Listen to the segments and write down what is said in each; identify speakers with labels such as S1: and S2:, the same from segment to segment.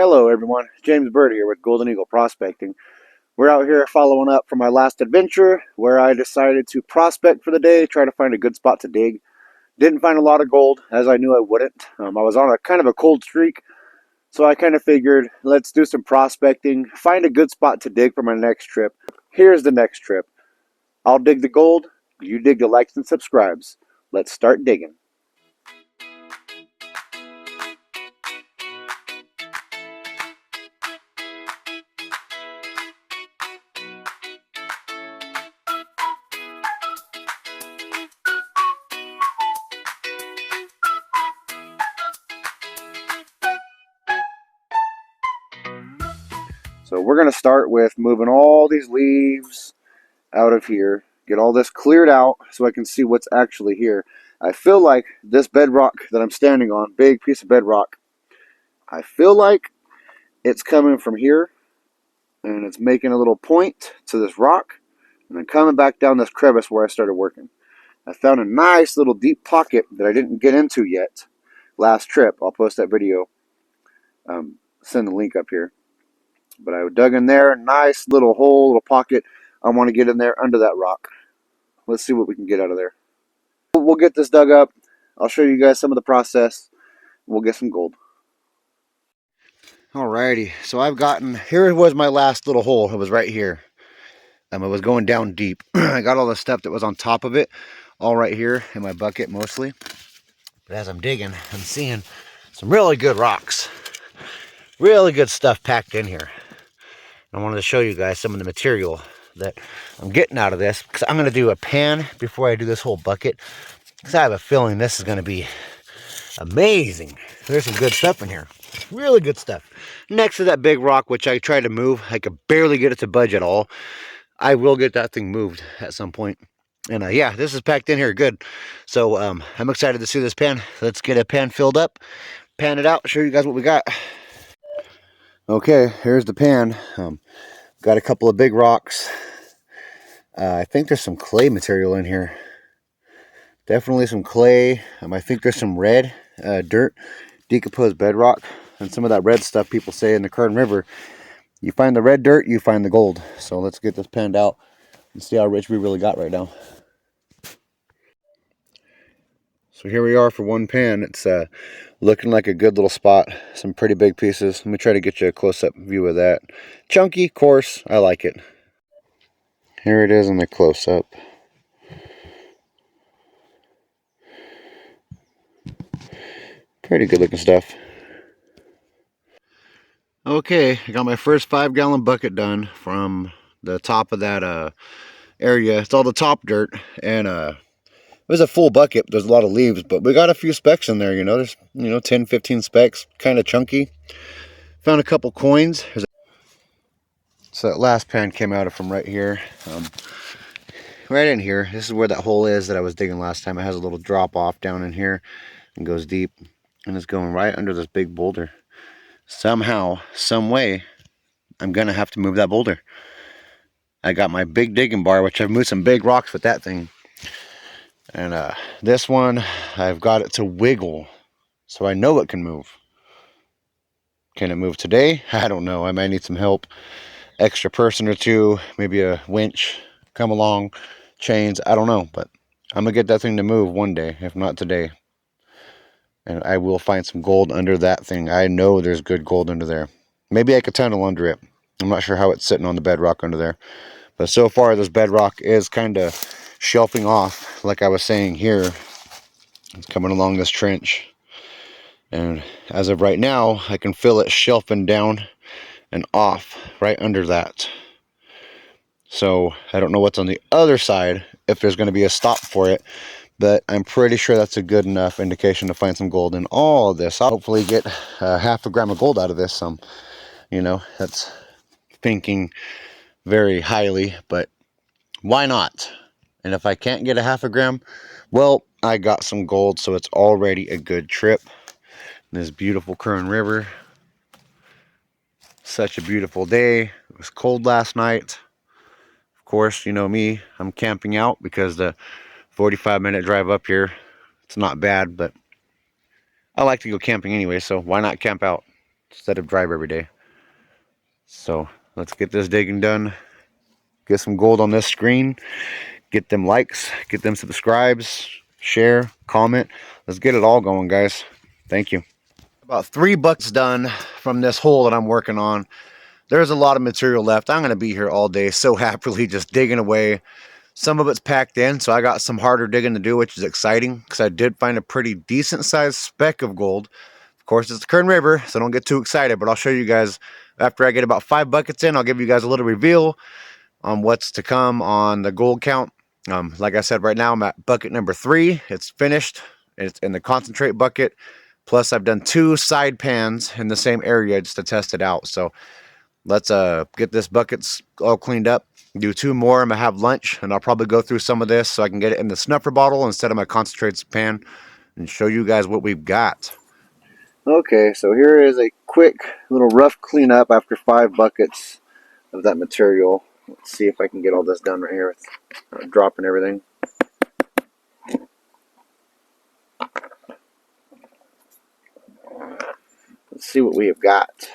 S1: Hello everyone, James Bird here with Golden Eagle Prospecting. We're out here following up from my last adventure where I decided to prospect for the day, try to find a good spot to dig. Didn't find a lot of gold, as I knew I wouldn't. I was on a kind of a cold streak, so I kind of figured let's do some prospecting, find a good spot to dig for my next trip. Here's the next trip. I'll dig the gold, you dig the likes and subscribes. Let's start digging. So we're going to start with moving all these leaves out of here, get all this cleared out so I can see what's actually here. I feel like this bedrock that I'm standing on, big piece of bedrock, I feel like it's coming from here and it's making a little point to this rock and then coming back down this crevice where I started working. I found a nice little deep pocket that I didn't get into yet last trip. I'll post that video, send the link up here. But I dug in there, nice little hole, little pocket. I want to get in there under that rock. Let's see what we can get out of there. We'll get this dug up. I'll show you guys some of the process. We'll get some gold. Alrighty, so here was my last little hole. It was right here. It was going down deep. I got all the stuff that was on top of it, all right here in my bucket mostly. But as I'm digging, I'm seeing some really good rocks. Really good stuff packed in here. I wanted to show you guys some of the material that I'm getting out of this, because I'm going to do a pan before I do this whole bucket, because I have a feeling this is going to be amazing. There's some good stuff in here. Really good stuff. Next to that big rock, which I tried to move, I could barely get it to budge at all. I will get that thing moved at some point. And yeah, this is packed in here good. So I'm excited to see this pan. Let's get a pan filled up, pan it out, show you guys what we got. Okay, here's the pan. Got a couple of big rocks. I think there's some clay material in here. Definitely some clay. I think there's some red dirt, decomposed bedrock, and some of that red stuff people say in the Kern River. You find the red dirt, you find the gold. So let's get this panned out and see how rich we really got right now. So here we are for one pan. It's looking like a good little spot. Some pretty big pieces. Let me try to get you a close-up view of that. Chunky, coarse, I like it. Here it is in the close-up. Pretty good looking stuff. Okay, I got my first 5-gallon bucket done from the top of that area. It's all the top dirt, and it was a full bucket. There's a lot of leaves, but we got a few specks in there, you know. There's, 10, 15 specks, kind of chunky. Found a couple coins. So that last pan came out from right here. Right in here. This is where that hole is that I was digging last time. It has a little drop off down in here and goes deep. And it's going right under this big boulder. Somehow, some way, I'm going to have to move that boulder. I got my big digging bar, which I've moved some big rocks with that thing. And this one, I've got it to wiggle, so I know it can move. Can it move today? I don't know. I might need some help. Extra person or two, maybe a winch, come along, chains, I don't know. But I'm going to get that thing to move one day, if not today. And I will find some gold under that thing. I know there's good gold under there. Maybe I could tunnel under it. I'm not sure how it's sitting on the bedrock under there. But so far, this bedrock is kind of shelving off, like I was saying here. It's coming along this trench. And as of right now, I can feel it shelving down and off right under that. So I don't know what's on the other side, if there's going to be a stop for it. But I'm pretty sure that's a good enough indication to find some gold in all of this. I'll hopefully get half a gram of gold out of this. That's thinking very highly, but why not? And if I can't get a half a gram, well, I got some gold, so it's already a good trip. This beautiful Kern River. Such a beautiful day. It was cold last night. Of course, you know me, I'm camping out because the 45-minute drive up here, it's not bad, but I like to go camping anyway, so why not camp out? instead of drive every day. So let's get this digging done. Get some gold on this screen. Get them likes. Get them subscribes. Share. Comment. Let's get it all going, guys. Thank you. About 3 buckets done from this hole that I'm working on. There's a lot of material left. I'm going to be here all day so happily just digging away. Some of it's packed in, so I got some harder digging to do, which is exciting because I did find a pretty decent sized speck of gold. Of course, it's the Kern River, so don't get too excited, but I'll show you guys after I get about 5 buckets in. I'll give you guys a little reveal on what's to come on the gold count. Like I said, right now I'm at bucket number 3. It's finished. It's in the concentrate bucket. Plus, I've done 2 side pans in the same area just to test it out. So let's get this buckets all cleaned up. Do 2 more. I'm gonna have lunch, and I'll probably go through some of this so I can get it in the snuffer bottle instead of my concentrates pan, and show you guys what we've got. Okay, so here is a quick little rough cleanup after 5 buckets of that material. Let's see if I can get all this done right here with dropping everything. Let's see what we have got.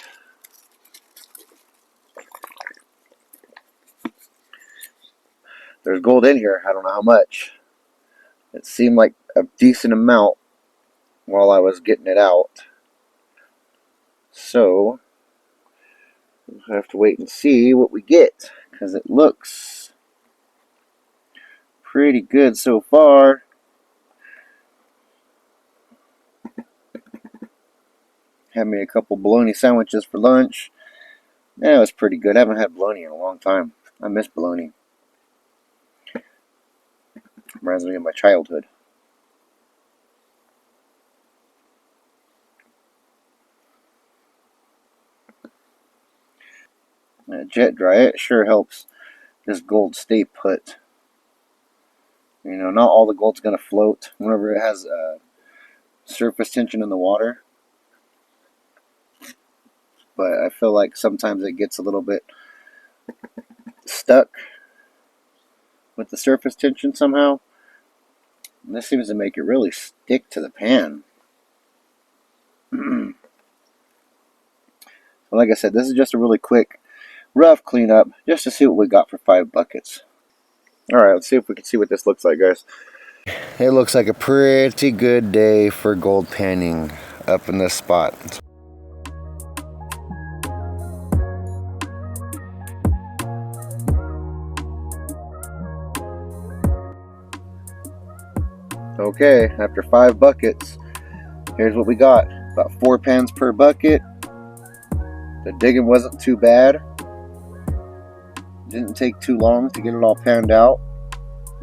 S1: There's gold in here. I don't know how much. It seemed like a decent amount while I was getting it out. So, we'll have to wait and see what we get, because it looks pretty good so far. Had me a couple bologna sandwiches for lunch. Yeah, it was pretty good. I haven't had bologna in a long time. I miss bologna. Reminds me of my childhood. Jet dry, it sure helps this gold stay put. You know, not all the gold's going to float whenever it has surface tension in the water. But I feel like sometimes it gets a little bit stuck with the surface tension somehow. And this seems to make it really stick to the pan. So like I said, this is just a really quick, rough cleanup just to see what we got for 5 buckets. Alright, let's see if we can see what this looks like, guys. It looks like a pretty good day for gold panning up in this spot. Okay, after 5 buckets, here's what we got. About 4 pans per bucket. The digging wasn't too bad. Didn't take too long to get it all panned out.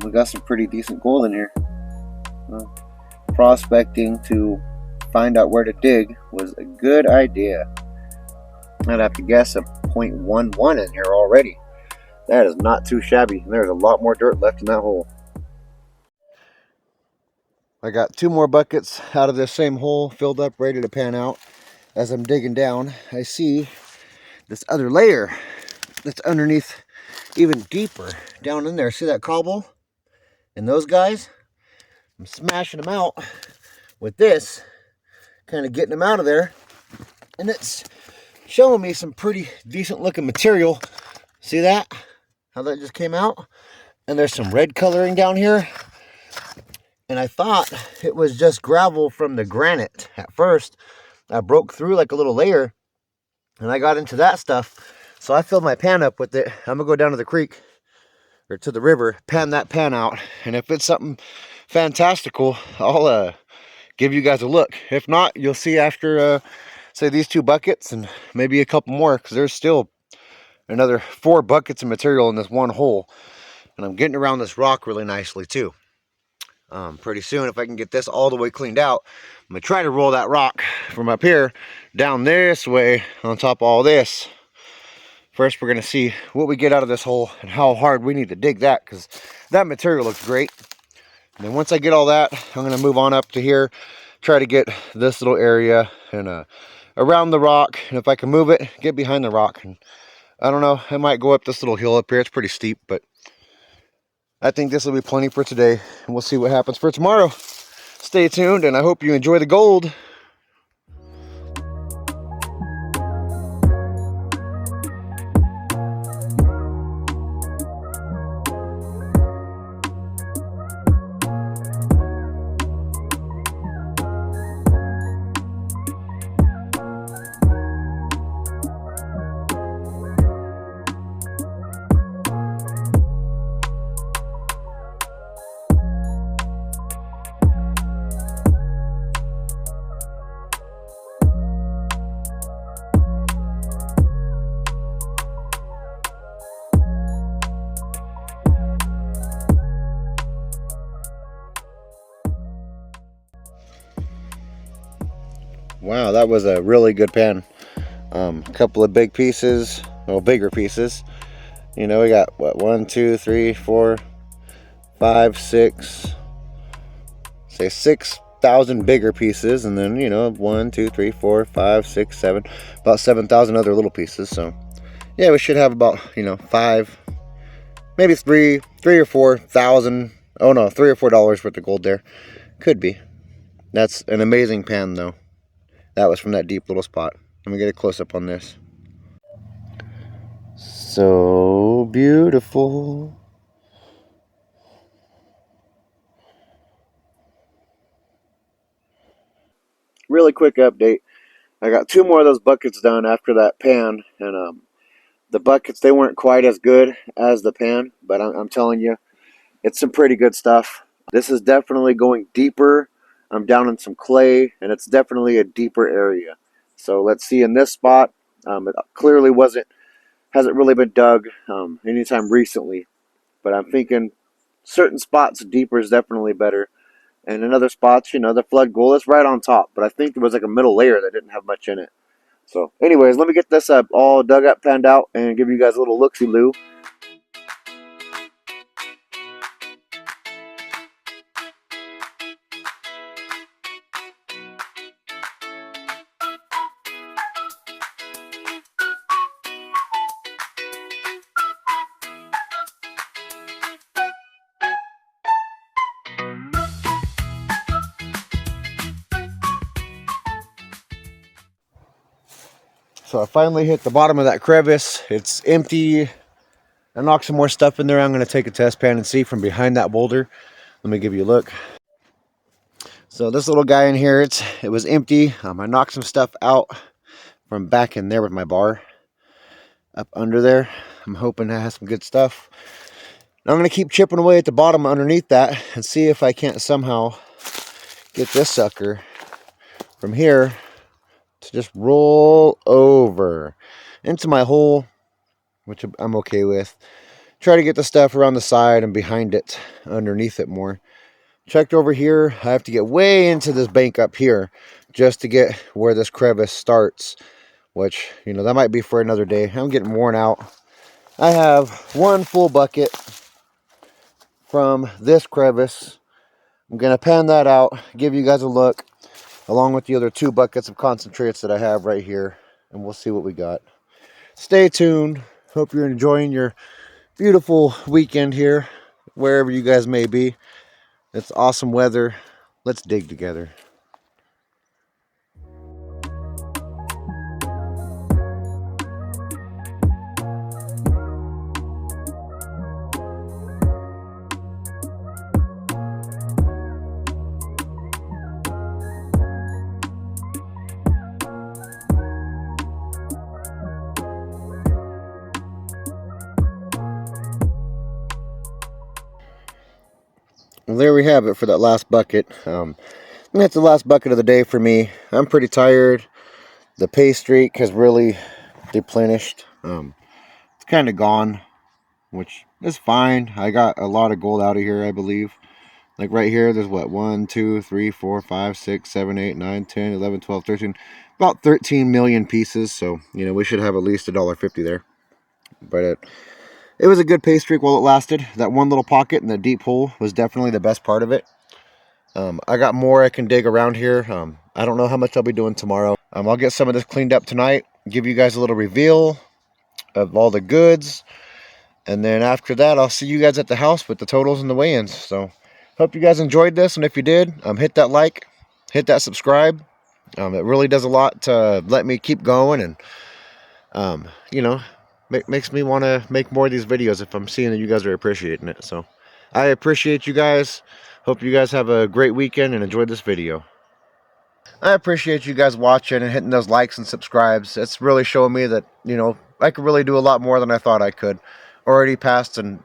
S1: We got some pretty decent gold in here. Well, prospecting to find out where to dig was a good idea. I'd have to guess a 0.11 in here already. That is not too shabby. There's a lot more dirt left in that hole. I got 2 more buckets out of this same hole filled up, ready to pan out. As I'm digging down, I see this other layer that's underneath, even deeper down in there. See that cobble? And those guys? I'm smashing them out with this, kind of getting them out of there. And it's showing me some pretty decent looking material. See that? How that just came out? And there's some red coloring down here. And I thought it was just gravel from the granite at first. I broke through like a little layer and I got into that stuff. So I filled my pan up with it. I'm gonna go down to the creek or to the river, pan that pan out. And if it's something fantastical, I'll give you guys a look. If not, you'll see after say these 2 buckets and maybe a couple more, because there's still another 4 buckets of material in this one hole. And I'm getting around this rock really nicely too. Pretty soon, if I can get this all the way cleaned out, I'm going to try to roll that rock from up here down this way on top of all this. First, we're going to see what we get out of this hole and how hard we need to dig that, because that material looks great. And then once I get all that, I'm going to move on up to here, try to get this little area and around the rock. And if I can move it, get behind the rock. And I don't know, I might go up this little hill up here. It's pretty steep, but I think this will be plenty for today, and we'll see what happens for tomorrow. Stay tuned, and I hope you enjoy the gold. Wow, that was a really good pan. A couple of big pieces, well, bigger pieces. You know, we got what, 1, 2, 3, 4, 5, 6, say 6,000 bigger pieces, and then, you know, 1, 2, 3, 4, 5, 6, 7, about 7,000 other little pieces. So yeah, we should have about, you know, 5, maybe 3 or 4,000. Oh no, $3 or $4 worth of gold there. Could be. That's an amazing pan though. That was from that deep little spot. Let me get a close up on this. So beautiful. Really quick update. I got 2 more of those buckets done after that pan, and the buckets, they weren't quite as good as the pan, but I'm telling you, it's some pretty good stuff. This is definitely going deeper. I'm down in some clay, and it's definitely a deeper area. So let's see in this spot. It clearly hasn't really been dug anytime recently, but I'm thinking certain spots deeper is definitely better. And in other spots, you know, the flood gold is right on top, but I think there was like a middle layer that didn't have much in it. So anyways, let me get this all dug up, panned out, and give you guys a little look-see-loo. So I finally hit the bottom of that crevice. It's empty. I knocked some more stuff in there. I'm going to take a test pan and see from behind that boulder. Let me give you a look. So this little guy in here, it was empty. I knocked some stuff out from back in there with my bar. Up under there. I'm hoping it has some good stuff. Now I'm going to keep chipping away at the bottom underneath that and see if I can't somehow get this sucker from here to just roll over into my hole, which I'm okay with. Try to get the stuff around the side and behind it, underneath it more. Checked over here. I have to get way into this bank up here just to get where this crevice starts, which, you know, that might be for another day. I'm getting worn out. I have 1 full bucket from this crevice. I'm going to pan that out, give you guys a look, along with the other 2 buckets of concentrates that I have right here, and we'll see what we got. Stay tuned. Hope you're enjoying your beautiful weekend here, wherever you guys may be. It's awesome weather. Let's dig together. Well, there we have it for that last bucket. That's the last bucket of the day for me. I'm pretty tired. The pay streak has really deplenished. It's kind of gone, which is fine. I got a lot of gold out of here, I believe. Like right here, there's what, 1, 2, 3, 4, 5, 6, 7, 8, 9, 10, 11, 12, 13, about 13 million pieces. So, you know, we should have at least $1.50 there. But it was a good pay streak while it lasted. That one little pocket in the deep hole was definitely the best part of it. I got more I can dig around here. I don't know how much I'll be doing tomorrow. I'll get some of this cleaned up tonight, give you guys a little reveal of all the goods, and then after that, I'll see you guys at the house with the totals and the weigh-ins. So, hope you guys enjoyed this, and if you did, hit that like, hit that subscribe. It really does a lot to let me keep going, and you know, makes me want to make more of these videos if I'm seeing that you guys are appreciating it. So, I appreciate you guys. Hope you guys have a great weekend and enjoyed this video. I appreciate you guys watching and hitting those likes and subscribes. It's really showing me that, you know, I could really do a lot more than I thought I could. Already passed and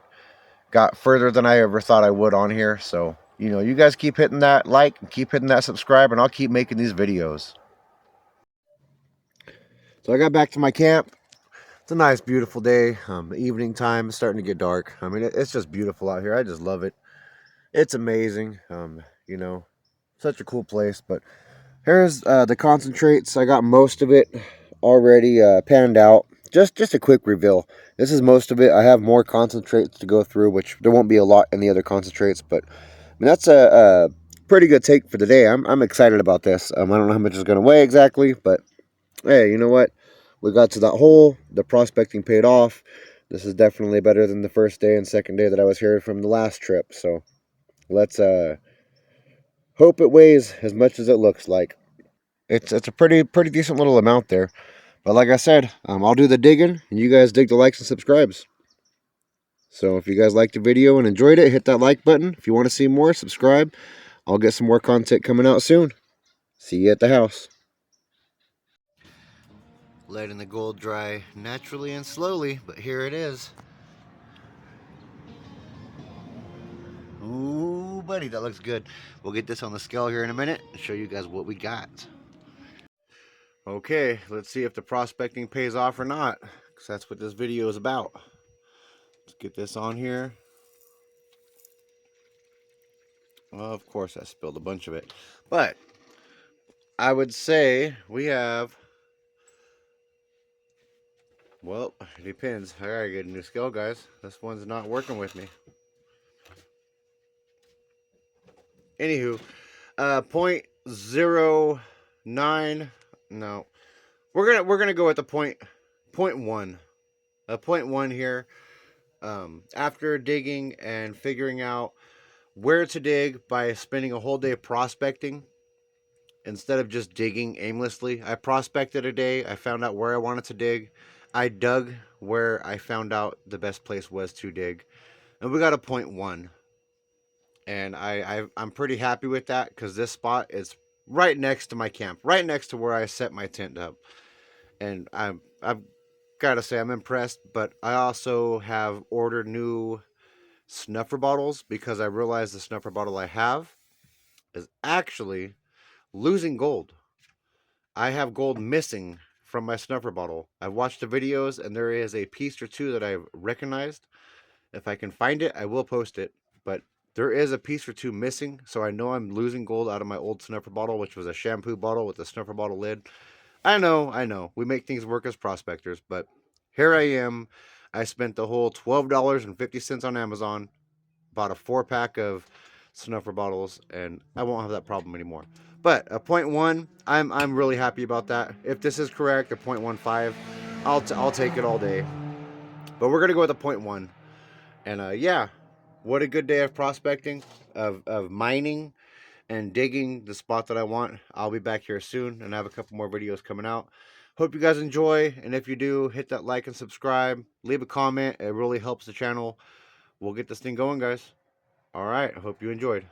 S1: got further than I ever thought I would on here. So, you know, you guys keep hitting that like and keep hitting that subscribe, and I'll keep making these videos. So I got back to my camp. It's a nice, beautiful day. Evening time, it's starting to get dark. I mean, it's just beautiful out here. I just love it. It's amazing. You know, such a cool place. But Here's the concentrates. I got most of it already panned out. Just a quick reveal. This is most of it. I have more concentrates to go through, which there won't be a lot in the other concentrates, but I mean, that's a pretty good take for today. I'm excited about this. I don't know how much it's going to weigh exactly, but hey, you know what? We got to that hole. The prospecting paid off. This is definitely better than the first day and second day that I was here from the last trip. So let's hope it weighs as much as it looks like. It's a pretty decent little amount there. But like I said, I'll do the digging, and you guys dig the likes and subscribes. So if you guys liked the video and enjoyed it, hit that like button. If you want to see more, subscribe. I'll get some more content coming out soon. See you at the house. Letting the gold dry naturally and slowly, but here it is. Ooh, buddy, that looks good. We'll get this on the scale here in a minute and show you guys what we got. Okay, let's see if the prospecting pays off or not, because that's what this video is about. Let's get this on here. Well, of course, I spilled a bunch of it. But I would say we have... Well, it depends. I gotta get a new scale, guys. This one's not working with me. Anywho, 0.09. No, we're gonna go with the point 0.1. A 0.1 here. After digging and figuring out where to dig by spending a whole day prospecting instead of just digging aimlessly. I prospected a day. I found out where I wanted to dig. I dug where I found out the best place was to dig, and we got a 0.1. And I'm pretty happy with that because this spot is right next to my camp, right next to where I set my tent up, and I've got to say I'm impressed. But I also have ordered new snuffer bottles because I realized the snuffer bottle I have is actually losing gold. I have gold missing from my snuffer bottle. I've watched the videos and there is a piece or two that I've recognized. If I can find it, I will post it. But there is a piece or two missing, so I know I'm losing gold out of my old snuffer bottle, which was a shampoo bottle with a snuffer bottle lid. I know. We make things work as prospectors, but here I am. I spent the whole $12.50 on Amazon, bought a 4-pack of snuffer bottles, and I won't have that problem anymore. But a 0.1, I'm really happy about that. If this is correct, a 0.15, I'll take it all day. But we're gonna go with a 0.1. And yeah, what a good day of prospecting, of mining and digging the spot that I want. I'll be back here soon and I have a couple more videos coming out. Hope you guys enjoy, and if you do, hit that like and subscribe. Leave a comment. It really helps the channel. We'll get this thing going, guys. All right. I hope you enjoyed.